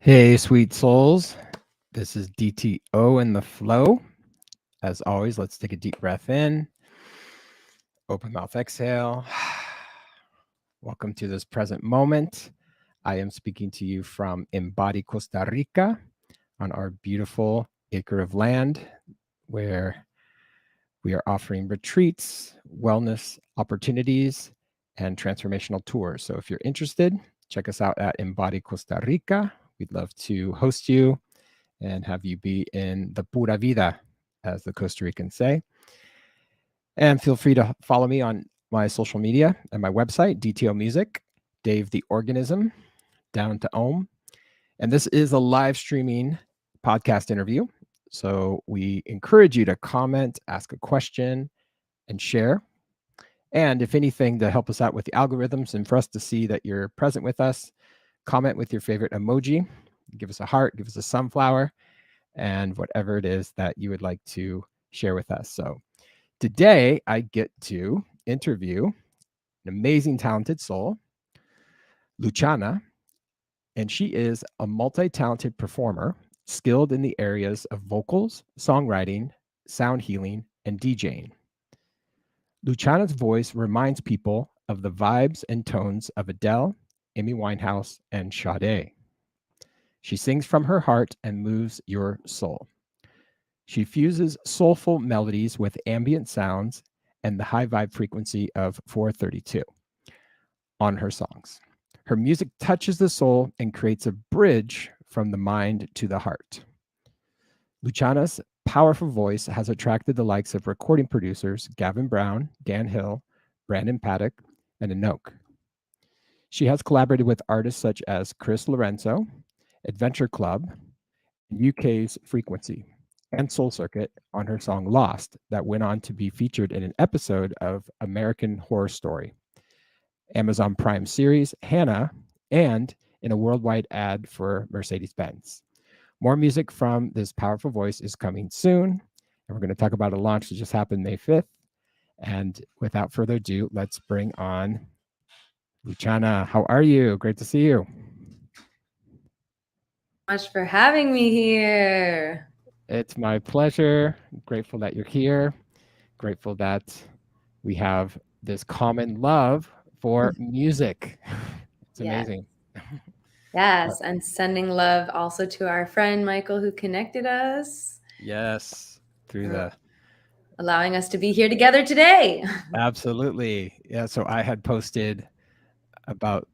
Hey, sweet souls. This is DTO in the flow. As always, let's take a deep breath in, open mouth exhale. Welcome to this present moment. I am speaking to you from Embody, Costa Rica, on our beautiful acre of land where we are offering retreats, wellness opportunities, and transformational tours. So if you're interested, check us out at Embody Costa Rica. We'd love to host you and have you be in the pura vida, as the Costa Ricans say. And feel free to follow me on my social media and my website, DTO Music, Dave the Organism, down to Ohm. And this is a live streaming podcast interview. So we encourage you to comment, ask a question, and share. And if anything, to help us out with the algorithms and for us to see that you're present with us, comment with your favorite emoji. Give us a heart, give us a sunflower, and whatever it is that you would like to share with us. So today I get to interview an amazing, talented soul, LUCIANA, and she is a multi-talented performer, skilled in the areas of vocals, songwriting, sound healing, and DJing. LUCIANA's voice reminds people of the vibes and tones of Adele, Amy Winehouse, and Sade. She sings from her heart and moves your soul. She fuses soulful melodies with ambient sounds and the high vibe frequency of 432 on her songs. Her music touches the soul and creates a bridge from the mind to the heart. LUCIANA's powerful voice has attracted the likes of recording producers Gavin Brown, Dan Hill, Brandon Paddock, and Anouk. She has collaborated with artists such as Chris Lorenzo, Adventure Club, UK's Frequency, and Soul Circuit on her song Lost that went on to be featured in an episode of American Horror Story, Amazon Prime series Hannah, and in a worldwide ad for Mercedes-Benz. More music from this powerful voice is coming soon, and we're going to talk about a launch that just happened May 5th. And without further ado, let's bring on LUCIANA. How are you? Great to see you. Much for having me here. It's my pleasure. I'm grateful that you're here. Grateful that we have this common love for music. It's amazing. Yes, and sending love also to our friend Michael who connected us. Yes, through the allowing us to be here together today. Absolutely. Yeah, so I had posted about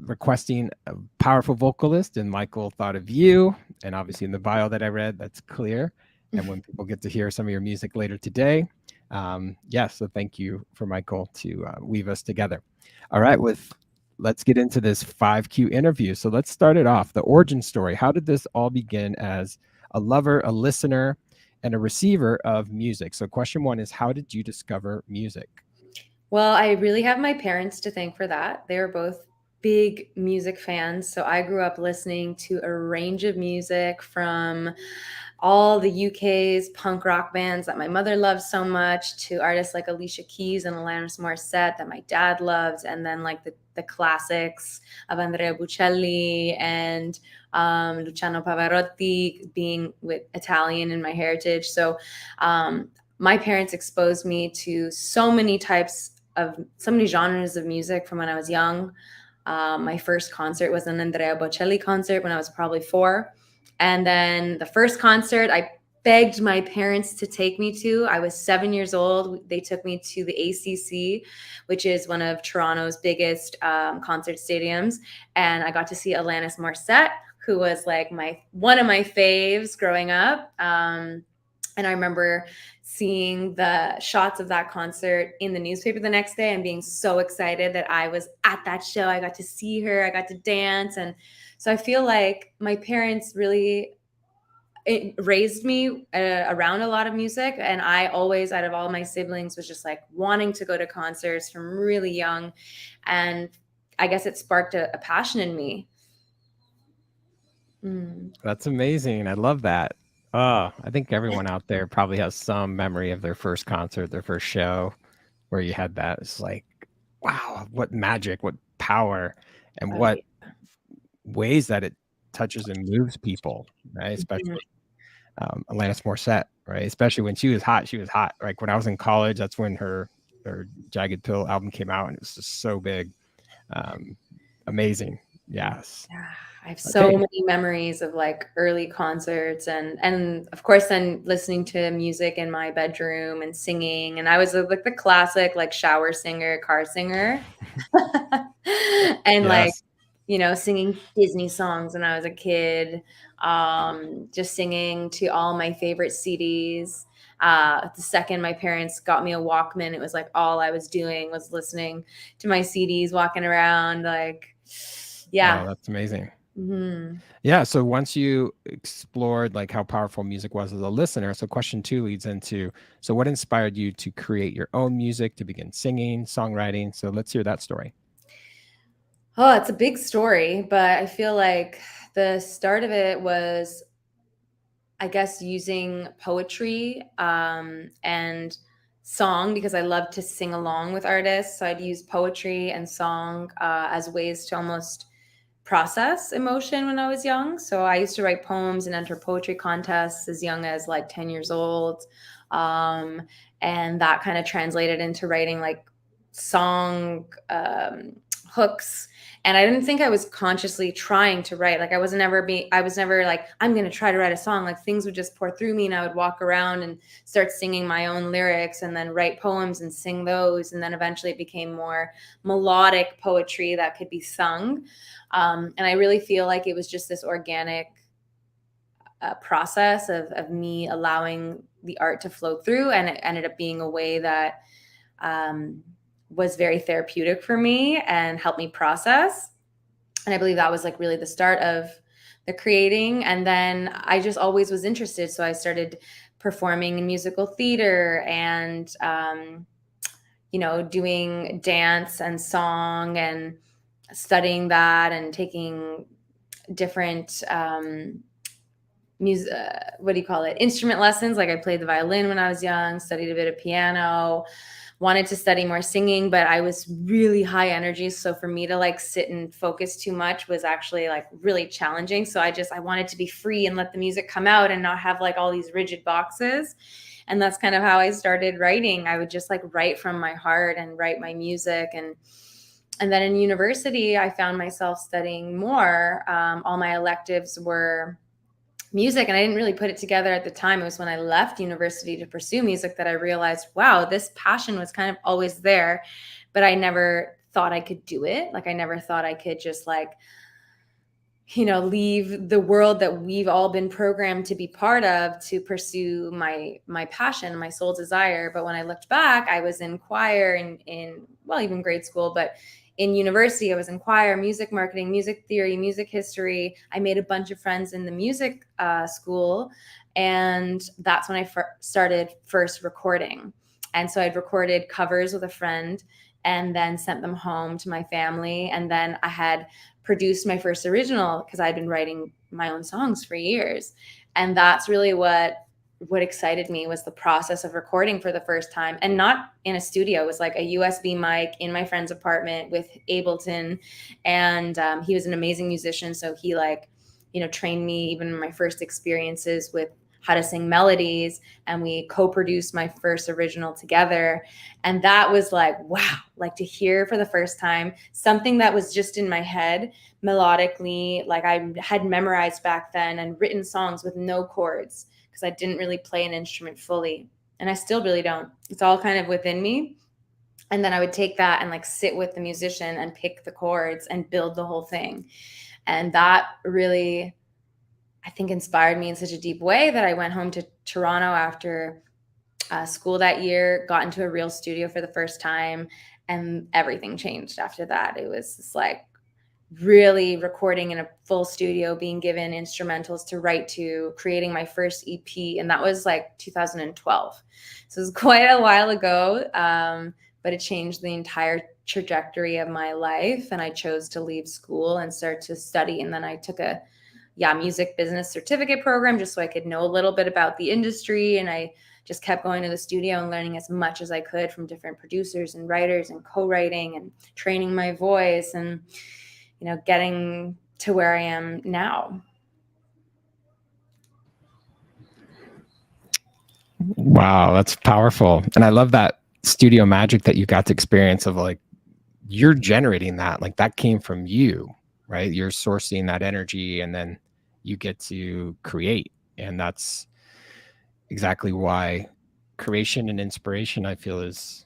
requesting a powerful vocalist, and Michael thought of you, and obviously in the bio that I read, that's clear. And when people get to hear some of your music later today, so thank you for Michael to weave us together. All right, let's get into this 5Q interview. So let's start it off. The origin story. How did this all begin as a lover, a listener, and a receiver of music? So question one is, how did you discover music? Well, I really have my parents to thank for that. They were both big music fans. So I grew up listening to a range of music from all the UK's punk rock bands that my mother loved so much to artists like Alicia Keys and Alanis Morissette that my dad loved, and then like the classics of Andrea Bocelli and Luciano Pavarotti, being with Italian in my heritage. So my parents exposed me to so many genres of music from when I was young. My first concert was an Andrea Bocelli concert when I was probably 4. And then the first concert I begged my parents to take me to, I was 7 years old. They took me to the ACC, which is one of Toronto's biggest concert stadiums. And I got to see Alanis Morissette, who was like one of my faves growing up. And I remember seeing the shots of that concert in the newspaper the next day and being so excited that I was at that show. I got to see her, I got to dance. And So I feel like my parents really raised me around a lot of music, and I always, out of all my siblings, was just like wanting to go to concerts from really young, and I guess it sparked a passion in me. That's amazing. I love that. Oh, I think everyone out there probably has some memory of their first concert, their first show, where you had that. It's like, wow, what magic, what power, and Oh, what ways that it touches and moves people, right? mhm. Especially Alanis Morissette, right? Especially when she was hot, she was hot. Like when I was in college, that's when her Jagged Pill album came out, and it was just so big. Amazing. Yes. Yeah, I have so Okay. many memories of like early concerts, and of course then listening to music in my bedroom and singing, and I was like the classic like shower singer, car singer. And like, Yes. singing Disney songs when I was a kid, just singing to all my favorite CDs. The second my parents got me a Walkman, it was like all I was doing was listening to my CDs, walking around, like, Oh, yeah. that's amazing. Hmm. Yeah. So once you explored like how powerful music was as a listener, so question 2 leads into, so what inspired you to create your own music, to begin singing, songwriting? So let's hear that story. Oh, it's a big story, but I feel like the start of it was, I guess, using poetry and song, because I love to sing along with artists. So I'd use poetry and song as ways to almost process emotion when I was young. So I used to write poems and enter poetry contests as young as like 10 years old. Um, and that kind of translated into writing like song hooks. And I didn't think I was consciously trying to write. Like I was never like, I'm going to try to write a song. Like things would just pour through me, and I would walk around and start singing my own lyrics and then write poems and sing those. And then eventually it became more melodic poetry that could be sung. And I really feel like it was just this organic process of me allowing the art to flow through. And it ended up being a way that um, was very therapeutic for me and helped me process. And I believe that was like really the start of the creating. And then I just always was interested. So I started performing in musical theater and, doing dance and song and studying that and taking different music, what do you call it, instrument lessons. Like I played the violin when I was young, studied a bit of piano, wanted to study more singing, but I was really high energy. So for me to like sit and focus too much was actually like really challenging. So I wanted to be free and let the music come out and not have like all these rigid boxes. And that's kind of how I started writing. I would just like write from my heart and write my music. And then in university, I found myself studying more. All my electives were music, and I didn't really put it together at the time. It was when I left university to pursue music that I realized, wow, this passion was kind of always there, but I never thought I could do it. Like I never thought I could just like, leave the world that we've all been programmed to be part of to pursue my passion, my soul desire. But when I looked back, I was in choir in well, even grade school, but in university, I was in choir, music marketing, music theory, music history. I made a bunch of friends in the music school, and that's when I started first recording. And so I'd recorded covers with a friend and then sent them home to my family. And then I had produced my first original because I'd been writing my own songs for years. And that's really what excited me, was the process of recording for the first time, and not in a studio. It was like a USB mic in my friend's apartment with Ableton. And he was an amazing musician. So he trained me even in my first experiences with how to sing melodies, and we co-produced my first original together. And that was like, wow, like to hear for the first time something that was just in my head melodically, like I had memorized back then and written songs with no chords because I didn't really play an instrument fully, and I still really don't. It's all kind of within me. And then I would take that and like sit with the musician and pick the chords and build the whole thing. And that really, I think, inspired me in such a deep way that I went home to Toronto after school that year, got into a real studio for the first time, and everything changed after that. It was just like really recording in a full studio, being given instrumentals to write to, creating my first EP. And that was like 2012. So it was quite a while ago, but it changed the entire trajectory of my life. And I chose to leave school and start to study. And then I took a music business certificate program just so I could know a little bit about the industry. And I just kept going to the studio and learning as much as I could from different producers and writers and co-writing and training my voice and, getting to where I am now. Wow, that's powerful. And I love that studio magic that you got to experience of like, you're generating that, like that came from you, right? You're sourcing that energy and then you get to create. And that's exactly why creation and inspiration, I feel, is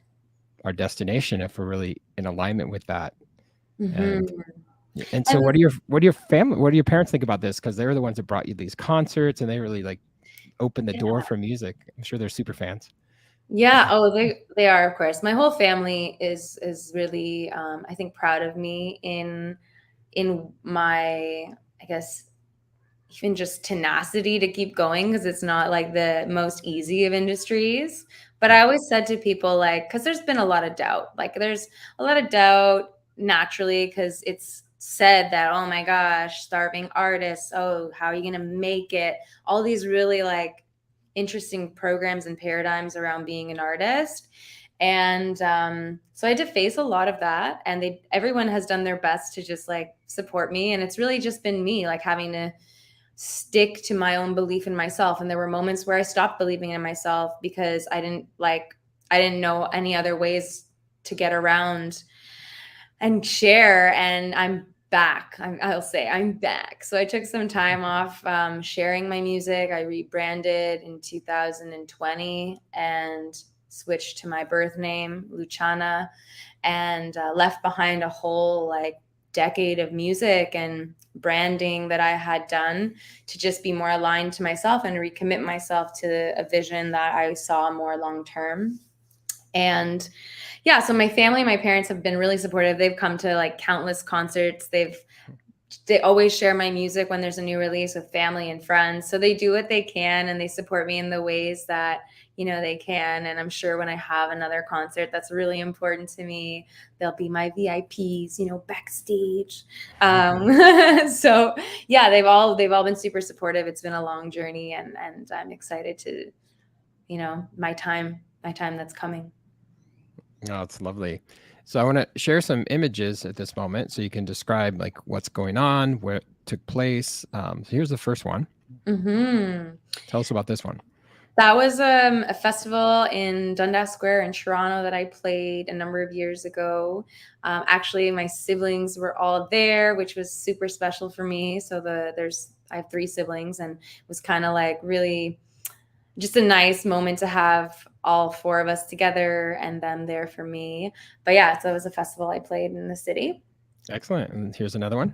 our destination if we're really in alignment with that. Mm-hmm. And so what do your parents think about this? Because they're the ones that brought you these concerts and they really like opened the door for music. I'm sure they're super fans. Yeah. Oh, they are, of course. My whole family is really, I think, proud of me in my, I guess, even just tenacity to keep going, because it's not like the most easy of industries. But I always said to people, like, because there's been a lot of doubt. Like, there's a lot of doubt naturally because it's said that, oh my gosh, starving artists, oh, how are you going to make it? All these really like interesting programs and paradigms around being an artist. And so I had to face a lot of that, and everyone has done their best to just like support me. And it's really just been me like having to stick to my own belief in myself. And there were moments where I stopped believing in myself because I didn't know any other ways to get around and share. And I'm back. I'll say I'm back. So I took some time off sharing my music. I rebranded in 2020 and switched to my birth name, LUCIANA, and left behind a whole like decade of music and branding that I had done to just be more aligned to myself and recommit myself to a vision that I saw more long term. And yeah, so my family, my parents have been really supportive. They've come to like countless concerts. They always share my music when there's a new release with family and friends. So they do what they can and they support me in the ways that, they can. And I'm sure when I have another concert that's really important to me, they'll be my VIPs, backstage. So yeah, they've all been super supportive. It's been a long journey and I'm excited to, my time that's coming. Oh, it's lovely. So I want to share some images at this moment so you can describe like what's going on, where it took place. So here's the first one. Mm-hmm. Tell us about this one. That was a festival in Dundas Square in Toronto that I played a number of years ago. Actually, my siblings were all there, which was super special for me. So I have 3 siblings, and it was kind of like really just a nice moment to have all 4 of us together and them there for me. But yeah, so it was a festival I played in the city. Excellent. And here's another one.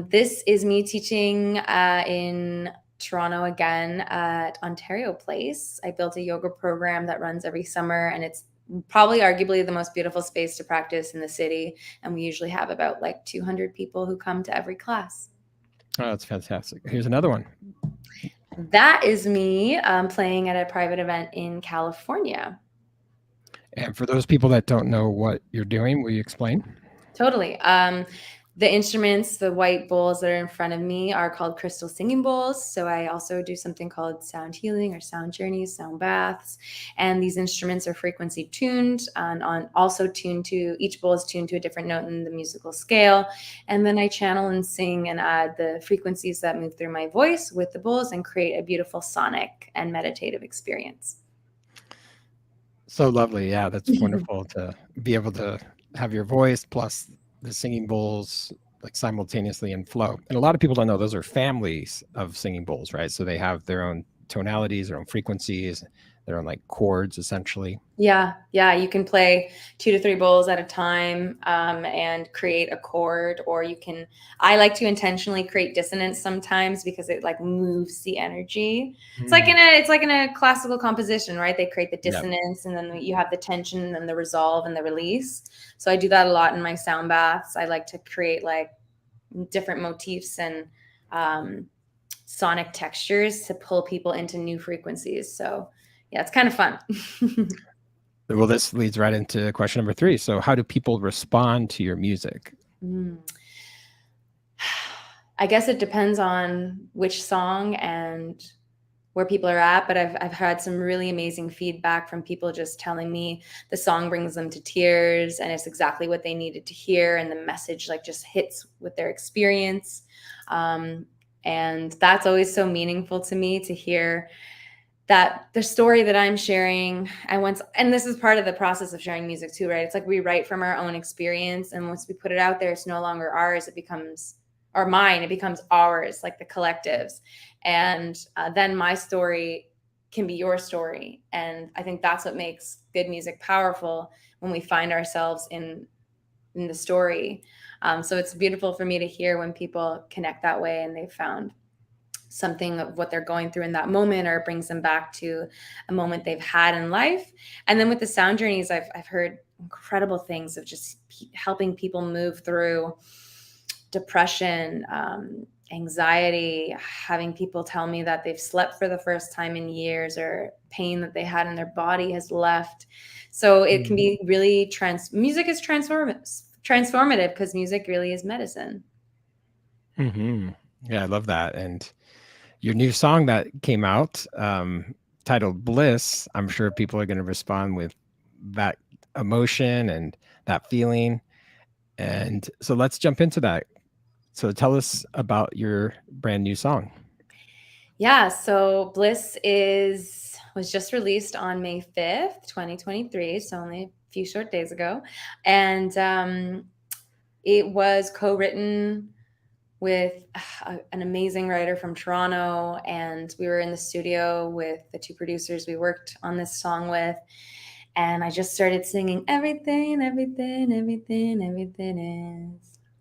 This is me teaching in Toronto again at Ontario Place. I built a yoga program that runs every summer, and it's probably arguably the most beautiful space to practice in the city. And we usually have about like 200 people who come to every class. Oh, that's fantastic. Here's another one. That is me playing at a private event in California. And for those people that don't know what you're doing, will you explain? Totally. The instruments, the white bowls that are in front of me are called crystal singing bowls. So I also do something called sound healing or sound journeys, sound baths. And these instruments are frequency tuned and also tuned to, each bowl is tuned to a different note in the musical scale. And then I channel and sing and add the frequencies that move through my voice with the bowls and create a beautiful sonic and meditative experience. So lovely. Yeah, that's wonderful to be able to have your voice plus the singing bowls like simultaneously in flow. And a lot of people don't know, those are families of singing bowls, right? So they have their own tonalities, their own frequencies. their own like chords essentially. Yeah, you can play 2 to 3 bowls at a time, and create a chord, or I like to intentionally create dissonance sometimes because it like moves the energy. It's like in a classical composition, right? They create the dissonance, and then you have the tension and then the resolve and the release. So I do that a lot in my sound baths. I like to create like different motifs and sonic textures to pull people into new frequencies. So yeah, it's kind of fun. Well, this leads right into question number 3. So how do people respond to your music? I guess it depends on which song and where people are at, but I've had some really amazing feedback from people just telling me the song brings them to tears and it's exactly what they needed to hear, and the message like just hits with their experience. And that's always so meaningful to me to hear that the story that I'm sharing, and this is part of the process of sharing music too, right? It's like we write from our own experience, and once we put it out there, it's no longer ours. It becomes mine. It becomes ours, like the collective's. And then my story can be your story. And I think that's what makes good music powerful, when we find ourselves in the story. So it's beautiful for me to hear when people connect that way and they've found something of what they're going through in that moment, or it brings them back to a moment they've had in life. And then with the sound journeys, I've heard incredible things of just helping people move through depression, anxiety, having people tell me that they've slept for the first time in years, or pain that they had in their body has left. So it can be really music is transformative, because music really is medicine. Yeah, I love that. And your new song that came out, titled Bliss, I'm sure people are going to respond with that emotion and that feeling. And so let's jump into that. So tell us about your brand new song. Yeah, so Bliss was just released on May 5th, 2023, so only a few short days ago. And it was co-written with an amazing writer from Toronto, and we were in the studio with the 2 producers we worked on this song with, and I just started singing everything is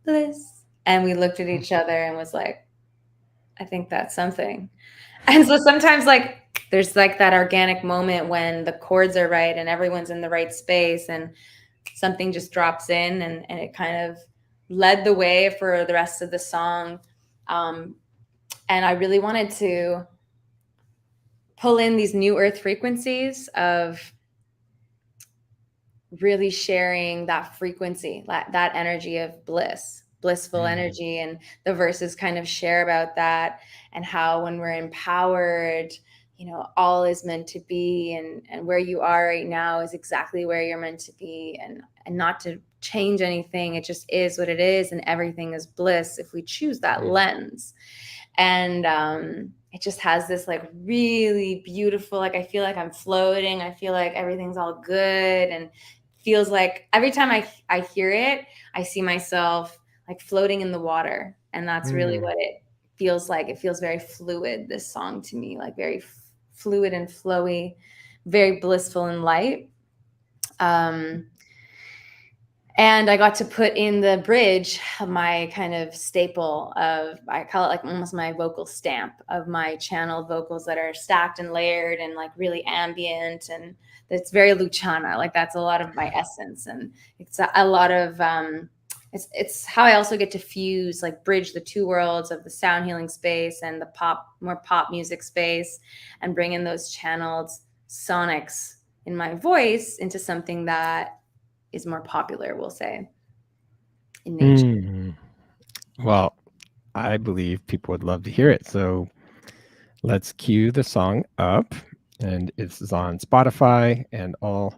bliss, and we looked at each other and was like, I think that's something. And so sometimes like there's like that organic moment when the chords are right and everyone's in the right space, and something just drops in, and it kind of led the way for the rest of the song. And I really wanted to pull in these new earth frequencies of really sharing that frequency, that energy of blissful energy. And the verses kind of share about that, and how when we're empowered, all is meant to be, and where you are right now is exactly where you're meant to be, and not to change anything. It just is what it is, and everything is bliss if we choose that lens. And it just has this like really beautiful, like I feel like I'm floating. I feel like everything's all good, and feels like every time I hear it, I see myself like floating in the water. And that's really what it feels like. It feels very fluid, this song, to me, like very fluid and flowy, very blissful and light. And I got to put in the bridge my kind of staple of, I call it like almost my vocal stamp of my channeled vocals that are stacked and layered and like really ambient. And it's very LUCIANA, like that's a lot of my essence. And it's a lot of, it's how I also get to fuse, like bridge the 2 worlds of the sound healing space and the more pop music space, and bring in those channeled sonics in my voice into something that is more popular, we'll say, in nature. Well, I believe people would love to hear it. So let's cue the song up. And it's on Spotify and all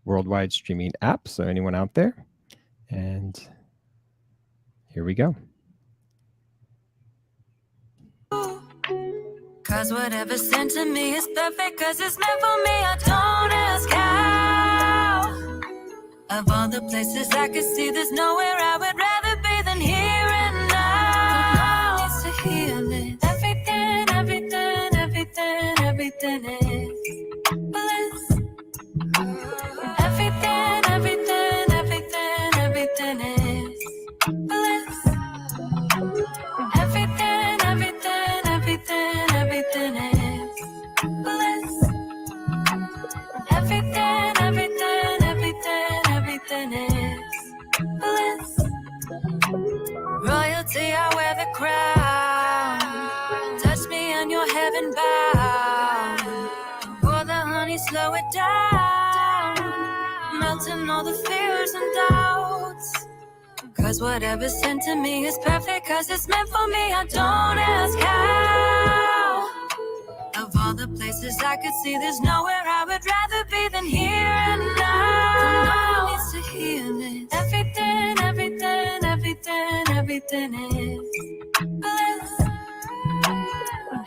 worldwide streaming apps. So anyone out there. And here we go. Cause whatever's sent to me is perfect, cause it's meant for me. I don't ask how. Of all the places I could see, there's nowhere I would rather be than here and now. Needs to heal it. Everything is when you're heaven bound. Pour the honey, slow it down, melting all the fears and doubts. Cause whatever's sent to me is perfect, cause it's meant for me. I don't ask how. Of all the places I could see, there's nowhere I would rather be than here and now. No one needs to hear this. Everything, everything, everything, everything is bliss.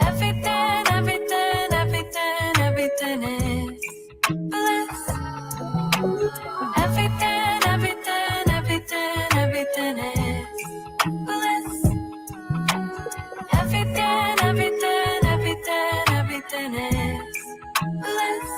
Everything, everything, everything, everything is bliss. Everything, everything, everything, everything is bliss. Everything, everything, everything, everything is bliss.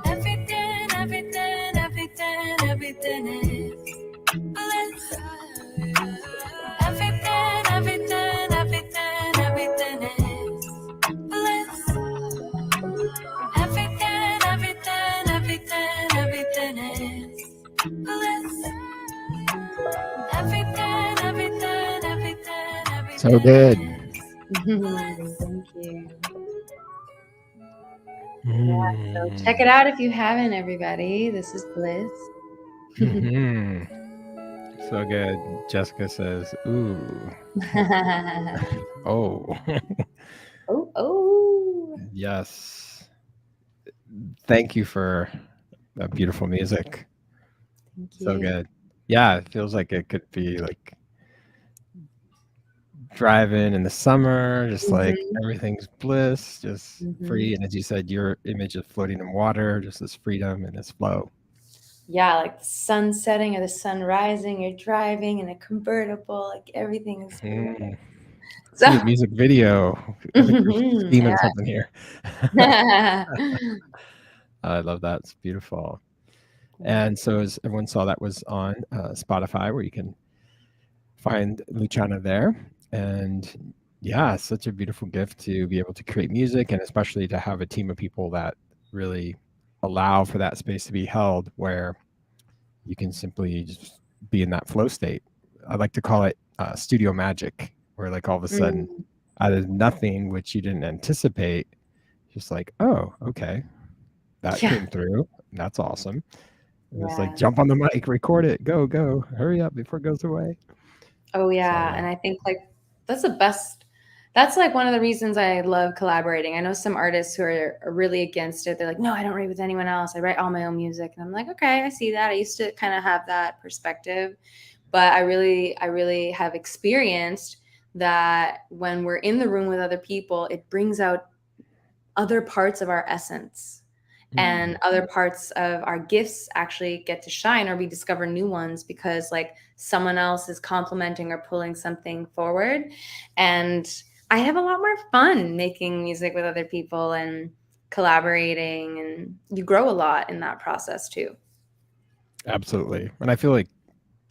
Everything, everything, everything, everything is bliss. Everything, everything, everything, everything is bliss. Everything, everything, everything, everything is bliss. Everything, everything, everything, everything. So good. Thank you. So check it out if you haven't, everybody. This is Bliss. Mhm. So good. Jessica says, ooh. Oh. oh. Yes. Thank you for that beautiful music. Thank you. So good. Yeah, it feels like it could be like driving in the summer, just like everything's bliss, just free. And as you said, your image of floating in water, just this freedom and this flow. Yeah, like the sun setting or the sun rising, you're driving in a convertible, like everything is Mhm. So- Need a music video. I think we're theming something here. I love that. It's beautiful. And so as everyone saw, that was on Spotify, where you can find LUCIANA there. And yeah, such a beautiful gift to be able to create music, and especially to have a team of people that really allow for that space to be held, where you can simply just be in that flow state. I like to call it studio magic, where like all of a sudden out of nothing, which you didn't anticipate, just like, oh, okay, that came through. That's awesome. It's like, jump on the mic, record it, go, hurry up before it goes away. Oh yeah. So, and I think like that's the best. That's like one of the reasons I love collaborating. I know some artists who are really against it. They're like, no, I don't write with anyone else. I write all my own music. And I'm like, okay, I see that. I used to kind of have that perspective, but I really have experienced that when we're in the room with other people, it brings out other parts of our essence. And other parts of our gifts actually get to shine, or we discover new ones because like someone else is complimenting or pulling something forward. And I have a lot more fun making music with other people and collaborating, and you grow a lot in that process too. Absolutely. And I feel like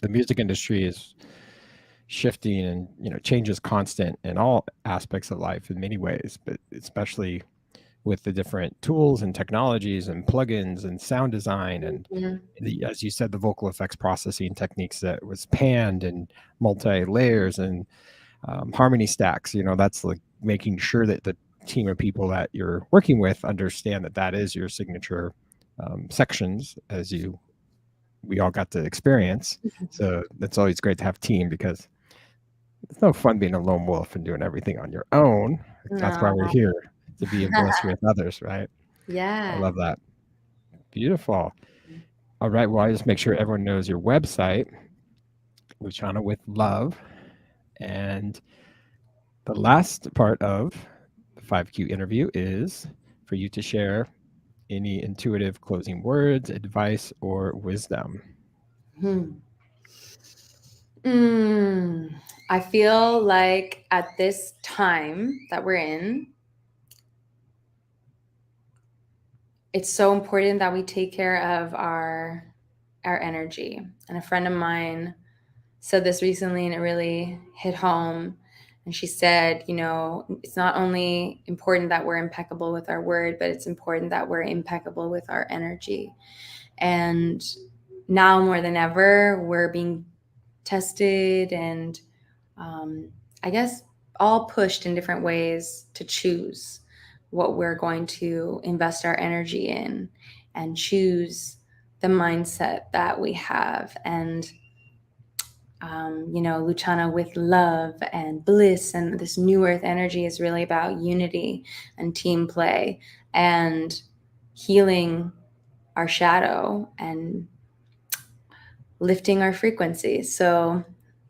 the music industry is shifting, and change is constant in all aspects of life in many ways, but especially with the different tools and technologies and plugins and sound design and as you said, the vocal effects processing techniques that was panned and multi-layers and harmony stacks. That's like making sure that the team of people that you're working with understand that is your signature sections, as we all got to experience. So that's always great to have a team, because it's no fun being a lone wolf and doing everything on your own. That's why we're here, to be a bliss with others, right? Yeah. I love that. Beautiful. All right. Well, I just make sure everyone knows your website, LUCIANA with Love. And the last part of the 5Q interview is for you to share any intuitive closing words, advice, or wisdom? I feel like at this time that we're in, it's so important that we take care of our energy. And a friend of mine said this recently, and it really hit home. And she said, you know, it's not only important that we're impeccable with our word, but it's important that we're impeccable with our energy. And now more than ever, we're being tested and I guess all pushed in different ways to choose what we're going to invest our energy in and choose the mindset that we have. And you know, Luciana with love and bliss and this new earth energy is really about unity and team play and healing our shadow and lifting our frequency. So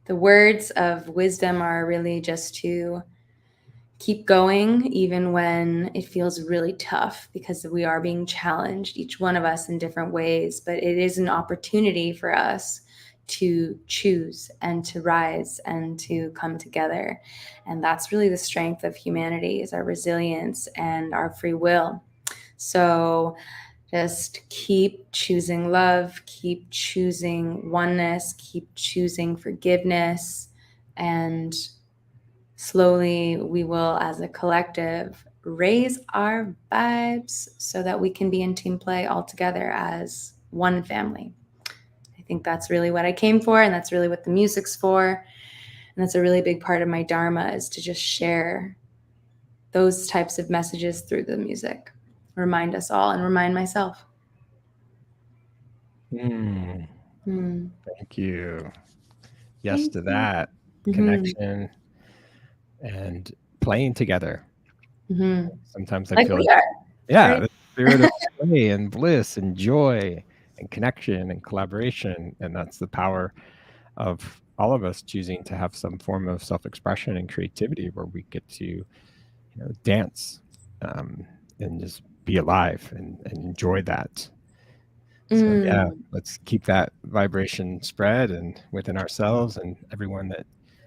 the words of wisdom are really just to keep going even when it feels really tough, because we are being challenged, each one of us in different ways, but it is an opportunity for us to choose and to rise and to come together. And that's really the strength of humanity, is our resilience and our free will. So just keep choosing love, keep choosing oneness, keep choosing forgiveness, and slowly we will, as a collective, raise our vibes so that we can be in team play all together as one family. I think that's really what I came for, and that's really what the music's for. And that's a really big part of my dharma, is to just share those types of messages through the music. Remind us all and remind myself. Thank you. Yes, Thank to you. that connection and playing together. Sometimes I Like feel we like, are. yeah, right? the spirit of play and bliss and joy and connection and collaboration. And that's the power of all of us choosing to have some form of self-expression and creativity where we get to, you know, dance and just be alive and enjoy that. So yeah, let's keep that vibration spread and within ourselves and everyone that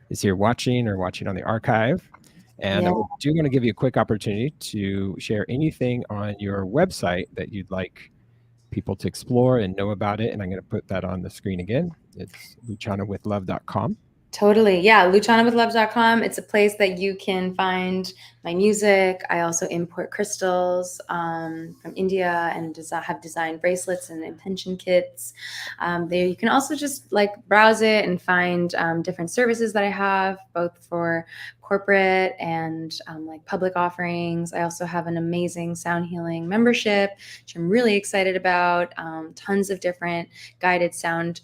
is here watching or watching on the archive. And I do want to give you a quick opportunity to share anything on your website that you'd like people to explore and know about it. And I'm going to put that on the screen again. It's lucianawithlove.com. Totally. Yeah. LucianaWithLove.com. It's a place that you can find my music. I also import crystals from India and have designed bracelets and intention kits. There you can also just like browse it and find different services that I have, both for corporate and like public offerings. I also have an amazing sound healing membership, which I'm really excited about. Tons of different guided sound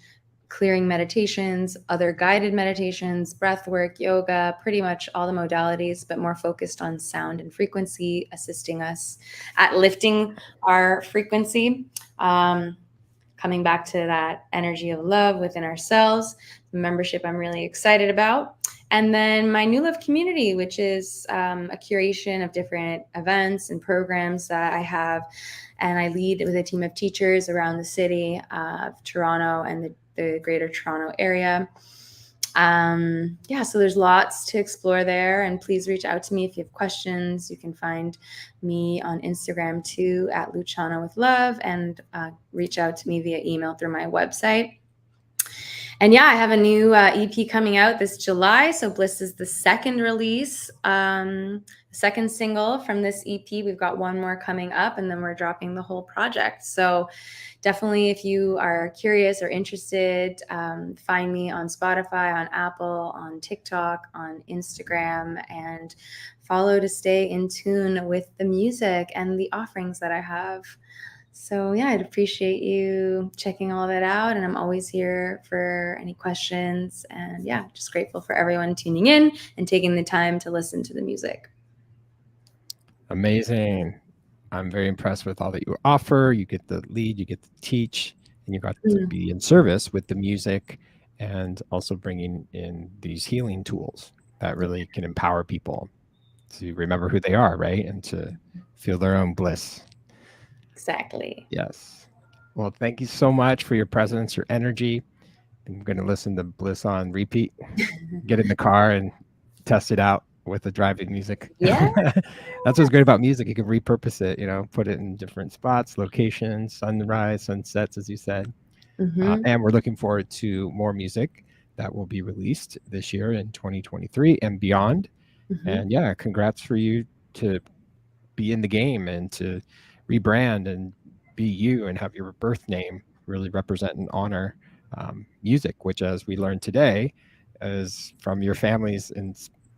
clearing meditations, other guided meditations, breath work, yoga, pretty much all the modalities, but more focused on sound and frequency, assisting us at lifting our frequency, coming back to that energy of love within ourselves. The membership I'm really excited about. And then my New Love community, which is a curation of different events and programs that I have. And I lead with a team of teachers around the city of Toronto and the greater Toronto area. So there's lots to explore there, and please reach out to me if you have questions. You can find me on Instagram too at Luciana with Love, and reach out to me via email through my website. And yeah, I have a new EP coming out this July. So Bliss is the second release, second single from this EP. We've got one more coming up, and then we're dropping the whole project. So definitely, if you are curious or interested, find me on Spotify, on Apple, on TikTok, on Instagram, and follow to stay in tune with the music and the offerings that I have. So yeah, I'd appreciate you checking all that out. And I'm always here for any questions. And yeah, just grateful for everyone tuning in and taking the time to listen to the music. Amazing. I'm very impressed with all that you offer. You get the lead, you get to teach, and you got to be in service with the music and also bringing in these healing tools that really can empower people to remember who they are, right? And to feel their own bliss. Exactly. Yes. Well, thank you so much for your presence, your energy. I'm going to listen to Bliss on repeat, get in the car and test it out with the driving music. Yeah. That's what's great about music. You can repurpose it, put it in different spots, locations, sunrise, sunsets, as you said. And we're looking forward to more music that will be released this year in 2023 and beyond. And yeah, congrats for you to be in the game and to rebrand and be you and have your birth name really represent and honor music, which, as we learned today, is from your family's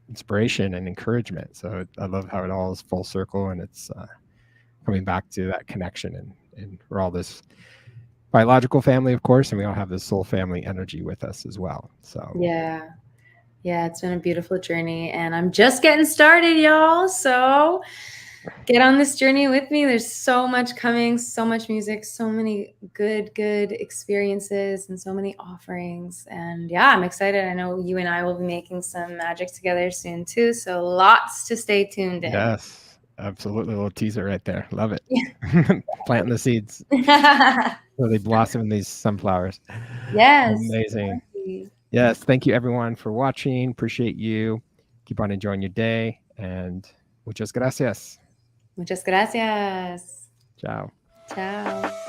inspiration and encouragement. So I love how it all is full circle, and it's coming back to that connection. And we're all this biological family, of course, and we all have this soul family energy with us as well. So yeah, it's been a beautiful journey, and I'm just getting started, y'all. So get on this journey with me. There's so much coming, so much music, so many good experiences, and so many offerings. And yeah, I'm excited. I know you and I will be making some magic together soon too. So lots to stay tuned in. Yes, absolutely. A little teaser right there. Love it. Planting the seeds. So they blossom in these sunflowers. Yes. Amazing. Yes. Thank you, everyone, for watching. Appreciate you. Keep on enjoying your day. And muchas gracias. Muchas gracias. Ciao. Ciao.